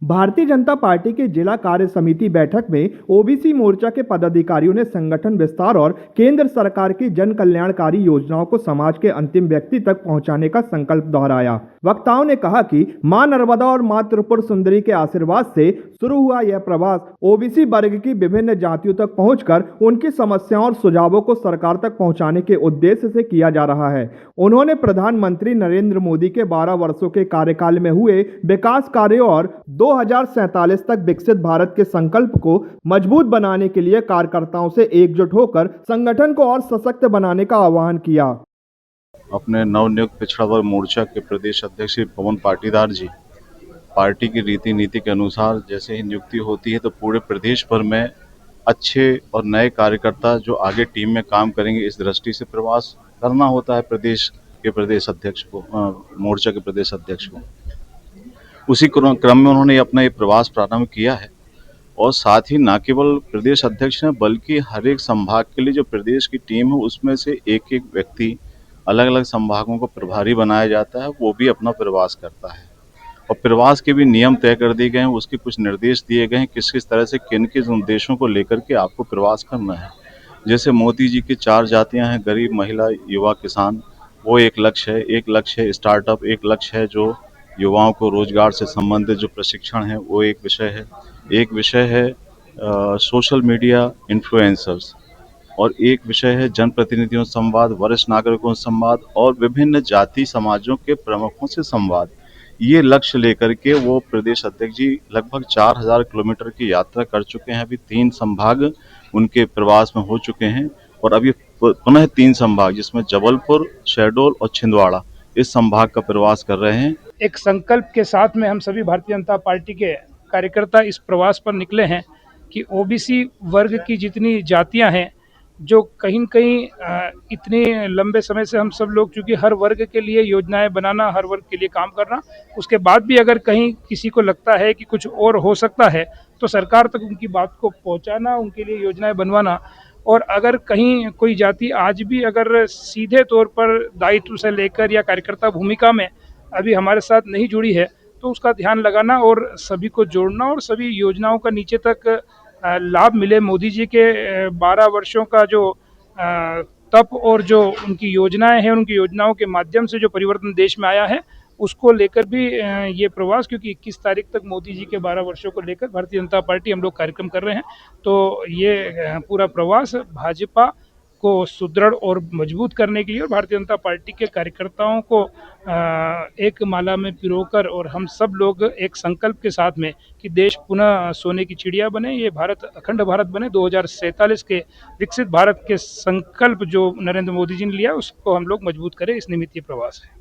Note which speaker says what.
Speaker 1: Bharatiya Janata party की जिला कार्य समिति बैठक में ओबीसी मोर्चा के पदाधिकारियों ने संगठन विस्तार और केंद्र सरकार की जन कल्याणकारी योजनाओं को समाज के अंतिम व्यक्ति तक पहुंचाने का संकल्प दोहराया। वक्ताओं ने कहा कि मां नर्मदा और मां त्रिपुर सुंदरी के आशीर्वाद से शुरू हुआ यह प्रवास ओबीसी वर्ग की विभिन्न जातियों तक पहुंचकर उनकी समस्याओं और सुझावों को सरकार तक पहुंचाने के उद्देश्य से किया जा रहा है। उन्होंने प्रधानमंत्री नरेंद्र मोदी के 12 वर्षों के कार्यकाल में हुए विकास कार्यों और 2047 तक विकसित भारत के संकल्प को मजबूत बनाने के लिए कार्यकर्ताओं से एकजुट होकर संगठन को और सशक्त बनाने का आह्वान किया।
Speaker 2: अपने नवनियुक्त पिछड़ा वर्ग मोर्चा के प्रदेश अध्यक्ष श्री पवन पाटीदार जी, पार्टी की रीति नीति के अनुसार जैसे ही नियुक्ति होती है तो पूरे प्रदेश भर में अच्छे और नए कार्यकर्ता जो आगे टीम में काम करेंगे, इस दृष्टि से प्रवास करना होता है प्रदेश के प्रदेश अध्यक्ष को, मोर्चा के प्रदेश अध्यक्ष को। उसी क्रम में उन्होंने अपना ये प्रवास प्रारंभ किया है और साथ ही न केवल प्रदेश अध्यक्ष ने बल्कि हर एक संभाग के लिए जो प्रदेश की टीम है उसमें से एक एक व्यक्ति अलग अलग संभागों को प्रभारी बनाया जाता है, वो भी अपना प्रवास करता है और प्रवास के भी नियम तय कर दिए गए हैं, उसके कुछ निर्देश दिए गए हैं किस किस तरह से किन किस उद्देश्यों को लेकर के आपको प्रवास करना है। जैसे मोदी जी की 4 जातियां हैं, गरीब, महिला, युवा, किसान, वो एक लक्ष्य है। एक लक्ष्य है स्टार्टअप, एक लक्ष्य है जो युवाओं को रोजगार से संबंधित जो प्रशिक्षण है वो एक विषय है। एक विषय है सोशल मीडिया इन्फ्लुएंसर्स और एक विषय है जनप्रतिनिधियों से संवाद, वरिष्ठ नागरिकों से संवाद और विभिन्न जाति समाजों के प्रमुखों से संवाद। ये लक्ष्य लेकर के वो प्रदेश अध्यक्ष जी लगभग 4000 किलोमीटर की यात्रा कर चुके हैं। अभी 3 संभाग उनके प्रवास में हो चुके हैं और अभी पुनः 3 संभाग जिसमें जबलपुर, शहडोल और छिंदवाड़ा इस संभाग का प्रवास कर रहे हैं।
Speaker 3: एक संकल्प के साथ में हम सभी भारतीय जनता पार्टी के कार्यकर्ता इस प्रवास पर निकले हैं कि ओबीसी वर्ग की जितनी जातियां हैं, जो कहीं न कहीं इतने लंबे समय से हम सब लोग, चूँकि हर वर्ग के लिए योजनाएं बनाना, हर वर्ग के लिए काम करना, उसके बाद भी अगर कहीं किसी को लगता है कि कुछ और हो सकता है तो सरकार तक उनकी बात को पहुंचाना, उनके लिए योजनाएं बनवाना। और अगर कहीं कोई जाति आज भी अगर सीधे तौर पर दायित्व से लेकर या कार्यकर्ता भूमिका में अभी हमारे साथ नहीं जुड़ी है तो उसका ध्यान लगाना और सभी को जोड़ना और सभी योजनाओं का नीचे तक लाभ मिले। मोदी जी के 12 वर्षों का जो तप और जो उनकी योजनाएं हैं, उनकी योजनाओं के माध्यम से जो परिवर्तन देश में आया है, उसको लेकर भी ये प्रवास, क्योंकि 21 तारीख तक मोदी जी के 12 वर्षों को लेकर भारतीय जनता पार्टी हम लोग कार्यक्रम कर रहे हैं। तो ये पूरा प्रवास भाजपा को सुदृढ़ और मजबूत करने के लिए और भारतीय जनता पार्टी के कार्यकर्ताओं को एक माला में पिरोकर और हम सब लोग एक संकल्प के साथ में कि देश पुनः सोने की चिड़िया बने, ये भारत अखंड भारत बने, 2047 के विकसित भारत के संकल्प जो नरेंद्र मोदी जी ने लिया उसको हम लोग मजबूत करें, इस निमित्त ये प्रवास है।